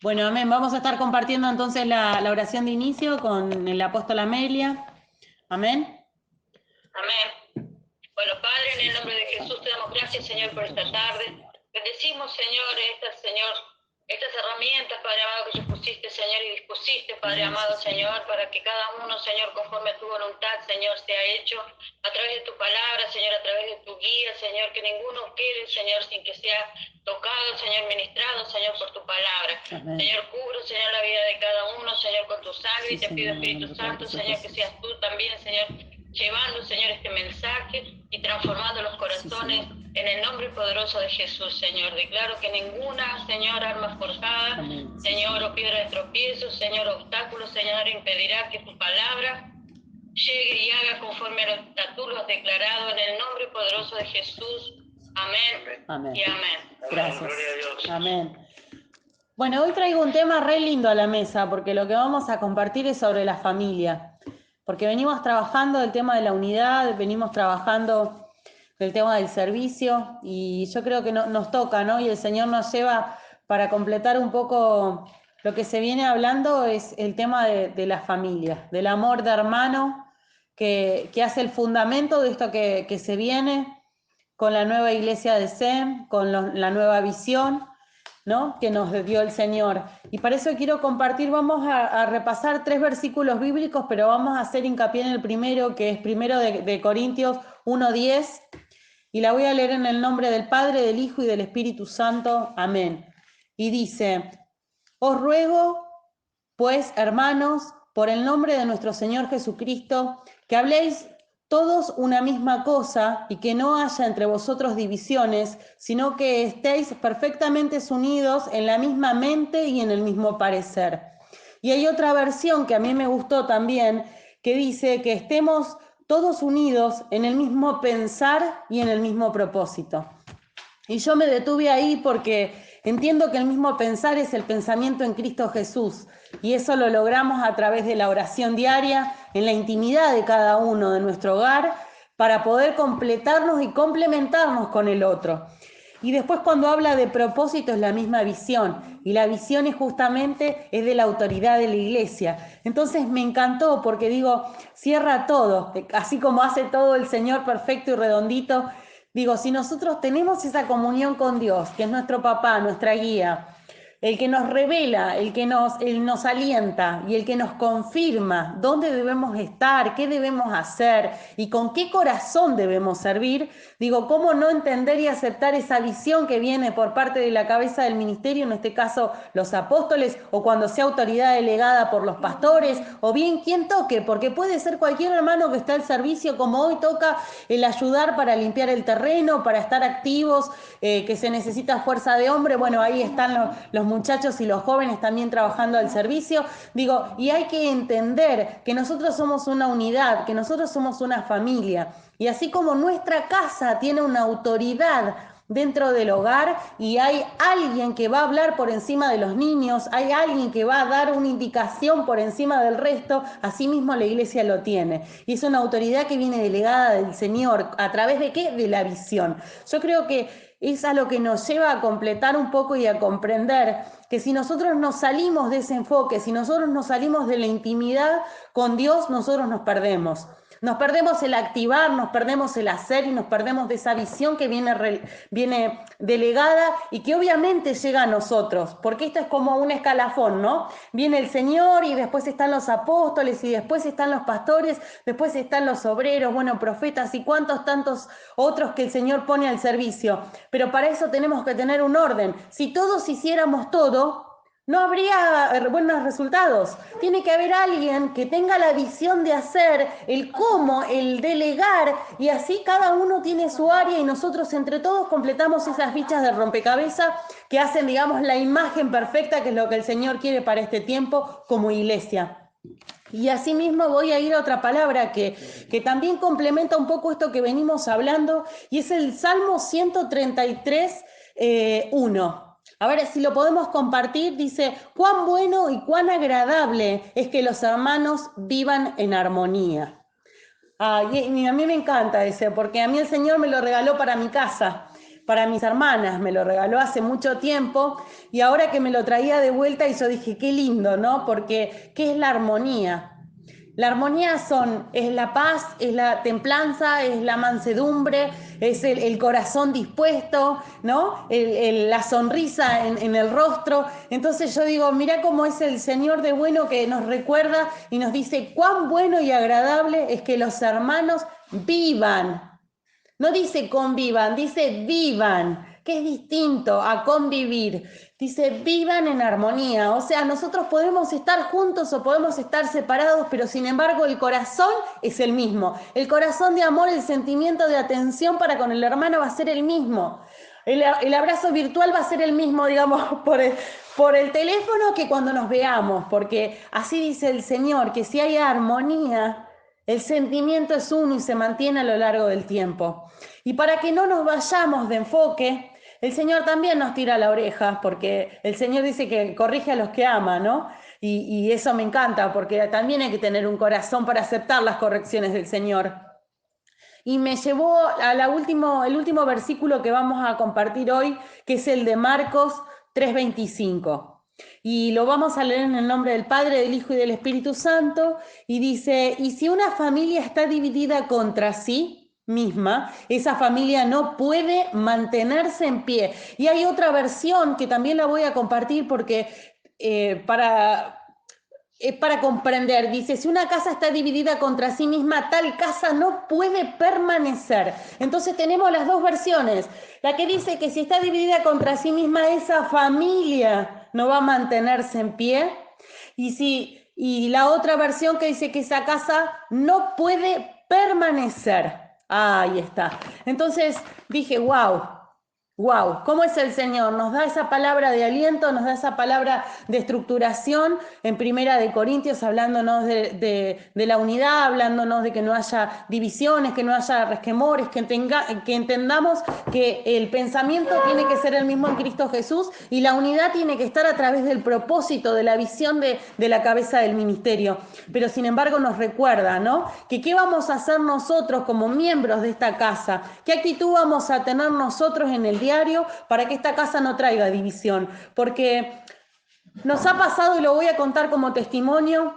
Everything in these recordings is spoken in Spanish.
Bueno, amén. Vamos a estar compartiendo entonces la oración de inicio con el apóstol Amelia. Amén. Amén. Bueno, Padre, en el nombre de Jesús te damos gracias, Señor, por esta tarde. Bendecimos, Señor, estas herramientas, Padre amado, que tú pusiste, Señor, y dispusiste, Padre amado, Señor, para que cada uno, Señor, conforme a tu voluntad, Señor, sea hecho a través de tu palabra, Señor, a través de tu guía, Señor, que ninguno quede, Señor, sin que sea tocado, Señor, ministrado, Señor, por tu palabra. Amén. Señor, cubro, Señor, la vida de cada uno, Señor, con tu sangre, Sí, y te pido, Señor, Espíritu Santo, Señor, que seas tú también, Señor, llevando, Señor, este mensaje y transformando los corazones en el nombre poderoso de Jesús, Señor. Declaro que ninguna, Señor, arma forjada, Amén. Señor, o piedra de tropiezo, Señor, obstáculo, Señor, impedirá que tu palabra llegue y haga conforme a lo que tú lo has declarado en el nombre poderoso de Jesús. Amén. Amén. Y amén. Gracias. Gloria a Dios. Amén. Bueno, hoy traigo un tema re lindo a la mesa, porque lo que vamos a compartir es sobre la familia. Porque venimos trabajando el tema de la unidad, venimos trabajando el tema del servicio, y yo creo que nos toca, ¿no? Y el Señor nos lleva para completar un poco lo que se viene hablando, es el tema de la familia, del amor de hermano, que hace el fundamento de esto que se viene con la nueva iglesia de SEM, con la nueva visión, ¿no?, que nos dio el Señor. Y para eso quiero compartir, vamos a repasar 3 versículos bíblicos, pero vamos a hacer hincapié en el primero, que es primero de Corintios 1:10, y la voy a leer en el nombre del Padre, del Hijo y del Espíritu Santo. Amén. Y dice: os ruego, pues, hermanos, por el nombre de nuestro Señor Jesucristo, que habléis todos una misma cosa y que no haya entre vosotros divisiones, sino que estéis perfectamente unidos en la misma mente y en el mismo parecer. Y hay otra versión que a mí me gustó también, que dice que estemos todos unidos en el mismo pensar y en el mismo propósito. Y yo me detuve ahí porque entiendo que el mismo pensar es el pensamiento en Cristo Jesús, y eso lo logramos a través de la oración diaria, en la intimidad de cada uno de nuestro hogar, para poder completarnos y complementarnos con el otro. Y después, cuando habla de propósito, es la misma visión, y la visión es justamente de la autoridad de la iglesia. Entonces me encantó, porque digo, cierra todo, así como hace todo el Señor perfecto y redondito. Digo, si nosotros tenemos esa comunión con Dios, que es nuestro papá, nuestra guía, el que nos revela, él nos alienta y el que nos confirma dónde debemos estar, qué debemos hacer y con qué corazón debemos servir, digo, ¿cómo no entender y aceptar esa visión que viene por parte de la cabeza del ministerio, en este caso los apóstoles, o cuando sea autoridad delegada por los pastores, o bien quien toque, porque puede ser cualquier hermano que está al servicio, como hoy toca el ayudar para limpiar el terreno, para estar activos, que se necesita fuerza de hombre. Bueno, ahí están los muchachos y los jóvenes también trabajando al servicio. Digo, y hay que entender que nosotros somos una unidad, que nosotros somos una familia. Y así como nuestra casa tiene una autoridad dentro del hogar, y hay alguien que va a hablar por encima de los niños, hay alguien que va a dar una indicación por encima del resto, así mismo la iglesia lo tiene. Y es una autoridad que viene delegada del Señor. ¿A través de qué? De la visión. Yo creo que es a lo que nos lleva a completar un poco y a comprender que si nosotros nos salimos de ese enfoque, si nosotros nos salimos de la intimidad con Dios, nosotros nos perdemos. Nos perdemos el activar, nos perdemos el hacer, y nos perdemos de esa visión que viene delegada y que obviamente llega a nosotros, porque esto es como un escalafón, ¿no? Viene el Señor y después están los apóstoles y después están los pastores, después están los obreros, bueno, profetas y cuantos tantos otros que el Señor pone al servicio. Pero para eso tenemos que tener un orden. Si todos hiciéramos todo, no habría buenos resultados. Tiene que haber alguien que tenga la visión de hacer, el cómo, el delegar, y así cada uno tiene su área y nosotros entre todos completamos esas fichas de rompecabezas que hacen, digamos, la imagen perfecta, que es lo que el Señor quiere para este tiempo como iglesia. Y asimismo voy a ir a otra palabra que también complementa un poco esto que venimos hablando, y es el Salmo 133, 1. A ver si lo podemos compartir. Dice: cuán bueno y cuán agradable es que los hermanos vivan en armonía. Y a mí me encanta ese, porque a mí el Señor me lo regaló para mi casa. para mis hermanas, me lo regaló hace mucho tiempo y ahora que me lo traía de vuelta y yo dije, qué lindo, ¿no? Porque, ¿qué es la armonía? La armonía es la paz, es la templanza, es la mansedumbre, es el corazón dispuesto, ¿no? La sonrisa en el rostro. Entonces yo digo, mira cómo es el Señor de bueno que nos recuerda y nos dice cuán bueno y agradable es que los hermanos vivan. No dice convivan, dice vivan, que es distinto a convivir. Dice vivan en armonía. O sea, nosotros podemos estar juntos o podemos estar separados, pero sin embargo el corazón es el mismo. El corazón de amor, el sentimiento de atención para con el hermano va a ser el mismo. El abrazo virtual va a ser el mismo, digamos, por el teléfono que cuando nos veamos, porque así dice el Señor, que si hay armonía, el sentimiento es uno y se mantiene a lo largo del tiempo. Y para que no nos vayamos de enfoque, el Señor también nos tira la oreja, porque el Señor dice que corrige a los que ama, ¿no? Y eso me encanta, porque también hay que tener un corazón para aceptar las correcciones del Señor. Y me llevó a el último versículo que vamos a compartir hoy, que es el de Marcos 3:25. Y lo vamos a leer en el nombre del Padre, del Hijo y del Espíritu Santo. Y dice, y si una familia está dividida contra sí misma, esa familia no puede mantenerse en pie. Y hay otra versión que también la voy a compartir porque para comprender, dice, si una casa está dividida contra sí misma, tal casa no puede permanecer. Entonces tenemos las dos versiones. La que dice que si está dividida contra sí misma, esa familia no va a mantenerse en pie. Y la otra versión que dice que esa casa no puede permanecer. Ahí está. Entonces dije, wow, ¿cómo es el Señor? Nos da esa palabra de aliento, nos da esa palabra de estructuración en Primera de Corintios, hablándonos de la unidad, hablándonos de que no haya divisiones, que no haya resquemores, que entendamos que el pensamiento tiene que ser el mismo en Cristo Jesús y la unidad tiene que estar a través del propósito, de la visión de la cabeza del ministerio. Pero sin embargo nos recuerda, ¿no? Que qué vamos a hacer nosotros como miembros de esta casa, qué actitud vamos a tener nosotros en el diario para que esta casa no traiga división, porque nos ha pasado y lo voy a contar como testimonio,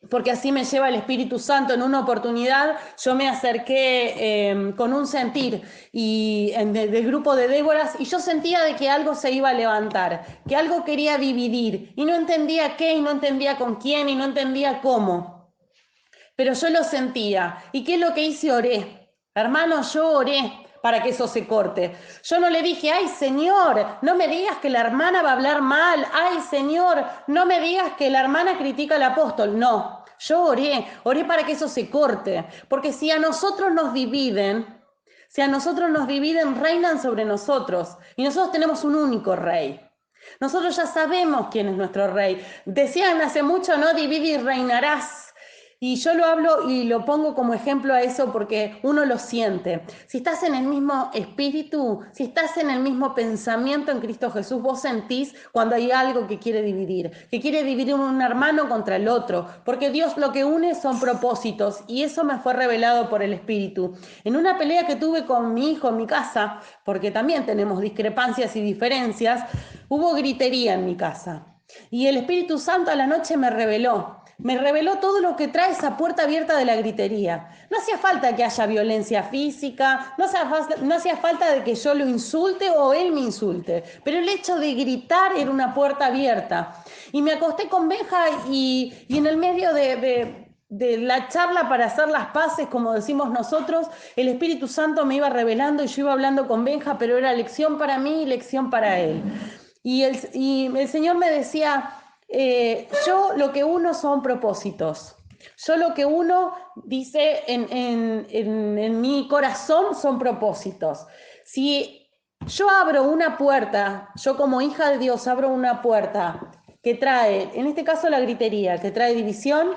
porque así me lleva el Espíritu Santo. En una oportunidad yo me acerqué con un sentir del grupo de Déboras y yo sentía de que algo se iba a levantar, que algo quería dividir y no entendía qué y no entendía con quién y no entendía cómo, pero yo lo sentía. ¿Y qué es lo que hice? Oré. Hermano, yo oré para que eso se corte. Yo no le dije, ay Señor, no me digas que la hermana va a hablar mal, ay Señor, no me digas que la hermana critica al apóstol. No, yo oré para que eso se corte, porque si a nosotros nos dividen, reinan sobre nosotros, y nosotros tenemos un único rey. Nosotros ya sabemos quién es nuestro rey. Decían hace mucho, no, divide y reinarás. Y yo lo hablo y lo pongo como ejemplo a eso porque uno lo siente. Si estás en el mismo espíritu, si estás en el mismo pensamiento en Cristo Jesús, vos sentís cuando hay algo que quiere dividir un hermano contra el otro, porque Dios lo que une son propósitos y eso me fue revelado por el Espíritu. En una pelea que tuve con mi hijo en mi casa, porque también tenemos discrepancias y diferencias, hubo gritería en mi casa. Y el Espíritu Santo a la noche me reveló todo lo que trae esa puerta abierta de la gritería. No hacía falta que haya violencia física, no hacía falta de que yo lo insulte o él me insulte, pero el hecho de gritar era una puerta abierta. Y me acosté con Benja y en el medio de la charla para hacer las paces, como decimos nosotros, el Espíritu Santo me iba revelando y yo iba hablando con Benja, pero era lección para mí y lección para él. Y el Señor me decía, yo lo que uno son propósitos. Yo lo que uno dice en mi corazón son propósitos. Si yo abro una puerta, yo como hija de Dios abro una puerta que trae, en este caso la gritería, que trae división,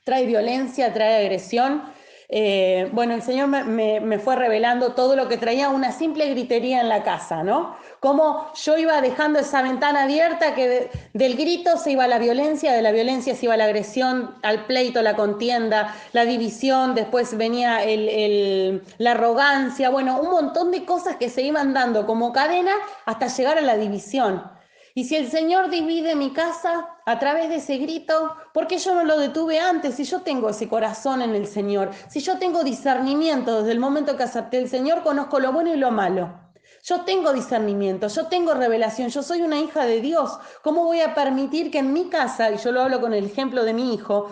trae violencia, trae agresión, Bueno, el Señor me fue revelando todo lo que traía una simple gritería en la casa, ¿no? Cómo yo iba dejando esa ventana abierta, que del grito se iba a la violencia, de la violencia se iba a la agresión, al pleito, la contienda, la división, después venía la arrogancia, bueno, un montón de cosas que se iban dando como cadena hasta llegar a la división. Y si el Señor divide mi casa a través de ese grito, ¿por qué yo no lo detuve antes? Si yo tengo ese corazón en el Señor, si yo tengo discernimiento desde el momento que acepté el Señor, conozco lo bueno y lo malo. Yo tengo discernimiento, yo tengo revelación, yo soy una hija de Dios. ¿Cómo voy a permitir que en mi casa, y yo lo hablo con el ejemplo de mi hijo,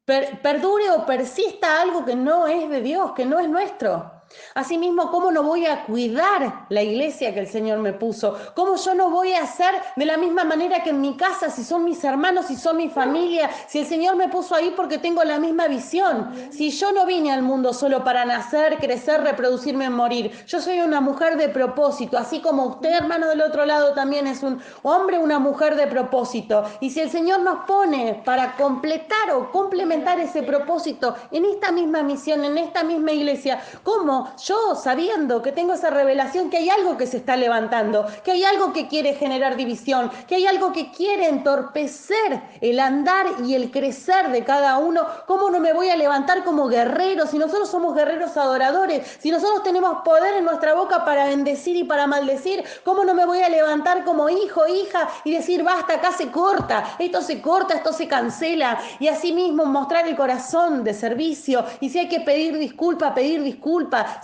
perdure o persista algo que no es de Dios, que no es nuestro? Asimismo, ¿cómo no voy a cuidar la iglesia que el Señor me puso? ¿Cómo yo no voy a hacer de la misma manera que en mi casa, si son mis hermanos, si son mi familia, si el Señor me puso ahí porque tengo la misma visión? Si yo no vine al mundo solo para nacer, crecer, reproducirme, morir. Yo soy una mujer de propósito, así como usted, hermano del otro lado, también es un hombre, una mujer de propósito. Y si el Señor nos pone para completar o complementar ese propósito en esta misma misión, en esta misma iglesia, ¿cómo? Yo, sabiendo que tengo esa revelación, que hay algo que se está levantando, que hay algo que quiere generar división, que hay algo que quiere entorpecer el andar y el crecer de cada uno, ¿cómo no me voy a levantar como guerreros? Si nosotros somos guerreros adoradores, si nosotros tenemos poder en nuestra boca para bendecir y para maldecir, ¿cómo no me voy a levantar como hijo, hija y decir, basta, acá se corta, esto se cancela? Y así mismo mostrar el corazón de servicio, y si hay que pedir disculpa,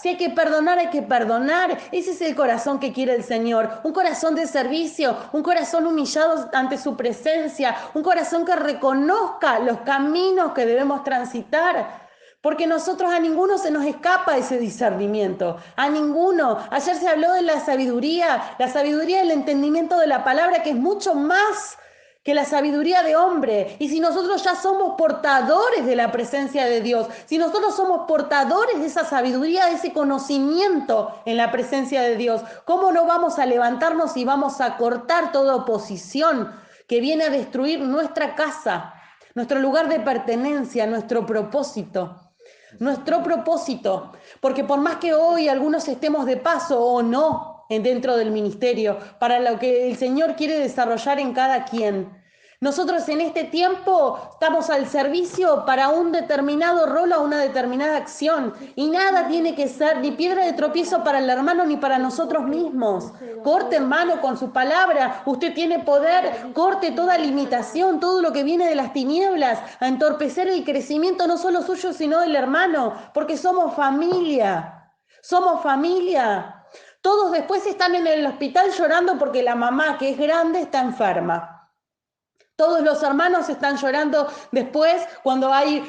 si hay que perdonar, hay que perdonar. Ese es el corazón que quiere el Señor, un corazón de servicio, un corazón humillado ante su presencia, un corazón que reconozca los caminos que debemos transitar. Porque nosotros a ninguno se nos escapa ese discernimiento, a ninguno. Ayer se habló de la sabiduría del entendimiento de la palabra, que es mucho más que la sabiduría de hombre. Y si nosotros ya somos portadores de la presencia de Dios, si nosotros somos portadores de esa sabiduría, de ese conocimiento en la presencia de Dios, ¿cómo no vamos a levantarnos y vamos a cortar toda oposición que viene a destruir nuestra casa, nuestro lugar de pertenencia, nuestro propósito? Nuestro propósito, porque por más que hoy algunos estemos de paso o no dentro del ministerio, para lo que el Señor quiere desarrollar en cada quien, nosotros en este tiempo estamos al servicio para un determinado rol o una determinada acción, y nada tiene que ser ni piedra de tropiezo para el hermano ni para nosotros mismos. Corte, hermano, con su palabra, usted tiene poder, corte toda limitación, todo lo que viene de las tinieblas, a entorpecer el crecimiento no solo suyo sino del hermano, porque somos familia, somos familia. Todos después están en el hospital llorando porque la mamá, que es grande, está enferma. Todos los hermanos están llorando después cuando hay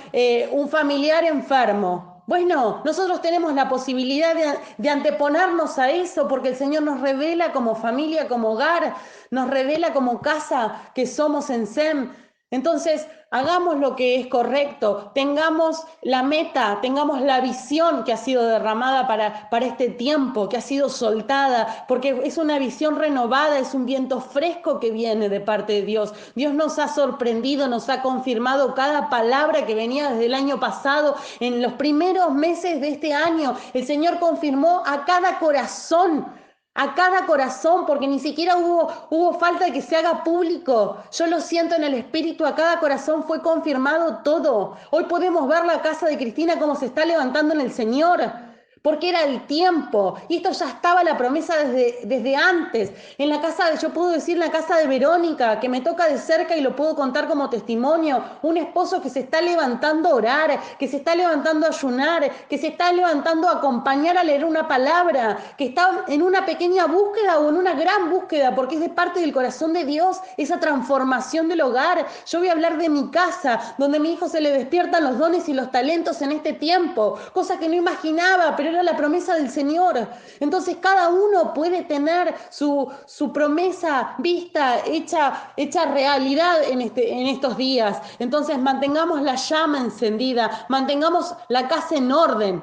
un familiar enfermo. Bueno, nosotros tenemos la posibilidad de anteponernos a eso, porque el Señor nos revela como familia, como hogar, nos revela como casa que somos en SEM. Entonces, hagamos lo que es correcto, tengamos la meta, tengamos la visión que ha sido derramada para este tiempo, que ha sido soltada, porque es una visión renovada, es un viento fresco que viene de parte de Dios. Dios nos ha sorprendido, nos ha confirmado cada palabra que venía desde el año pasado. En los primeros meses de este año, el Señor confirmó a cada corazón, porque ni siquiera hubo falta de que se haga público. Yo lo siento en el espíritu, a cada corazón fue confirmado todo. Hoy podemos ver la casa de Cristina como se está levantando en el Señor, porque era el tiempo, y esto ya estaba la promesa desde antes. En la casa yo puedo decir, la casa de Verónica, que me toca de cerca y lo puedo contar como testimonio, un esposo que se está levantando a orar, que se está levantando a ayunar, que se está levantando a acompañar a leer una palabra, que está en una pequeña búsqueda o en una gran búsqueda, porque es de parte del corazón de Dios esa transformación del hogar. Yo voy a hablar de mi casa, donde a mi hijo se le despiertan los dones y los talentos en este tiempo, cosa que no imaginaba, pero era la promesa del Señor. Entonces cada uno puede tener su promesa vista, hecha realidad en estos días. Entonces mantengamos la llama encendida, mantengamos la casa en orden,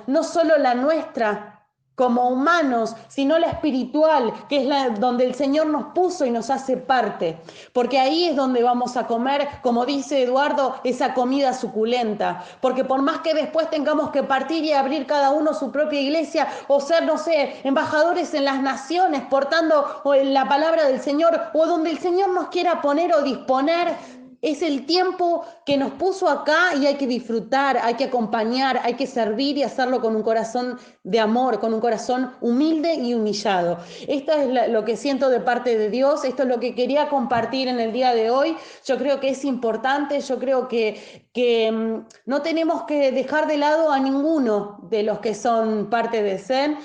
no solo la nuestra, como humanos, sino la espiritual, que es donde el Señor nos puso y nos hace parte. Porque ahí es donde vamos a comer, como dice Eduardo, esa comida suculenta. Porque por más que después tengamos que partir y abrir cada uno su propia iglesia o ser, no sé, embajadores en las naciones, portando la palabra del Señor o donde el Señor nos quiera poner o disponer, es el tiempo que nos puso acá y hay que disfrutar, hay que acompañar, hay que servir y hacerlo con un corazón de amor, con un corazón humilde y humillado. Esto es lo que siento de parte de Dios, esto es lo que quería compartir en el día de hoy. Yo creo que es importante, yo creo que no tenemos que dejar de lado a ninguno de los que son parte de CEN.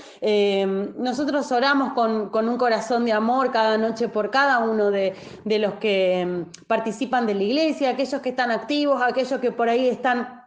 Nosotros oramos con un corazón de amor cada noche por cada uno de los que participan de la iglesia, aquellos que están activos, aquellos que por ahí están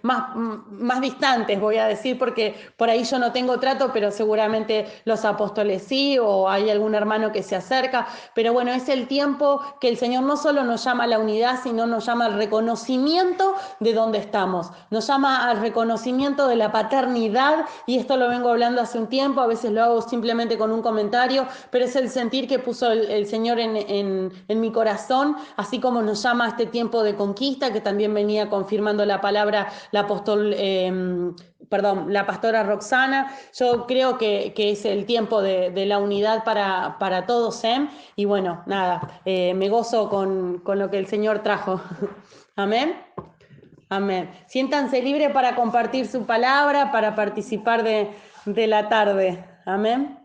más distantes, voy a decir, porque por ahí yo no tengo trato, pero seguramente los apóstoles sí, o hay algún hermano que se acerca, pero bueno, es el tiempo que el Señor no solo nos llama a la unidad, sino nos llama al reconocimiento de dónde estamos, nos llama al reconocimiento de la paternidad, y esto lo vengo hablando hace un tiempo, a veces lo hago simplemente con un comentario, pero es el sentir que puso el Señor en mi corazón, así como nos llama a este tiempo de conquista, que también venía confirmando la palabra la pastora Roxana. Yo creo que es el tiempo de la unidad para todos, ¿eh? Y bueno, nada, me gozo con lo que el Señor trajo. Amén. Amén. Siéntanse libres para compartir su palabra, para participar de la tarde. Amén.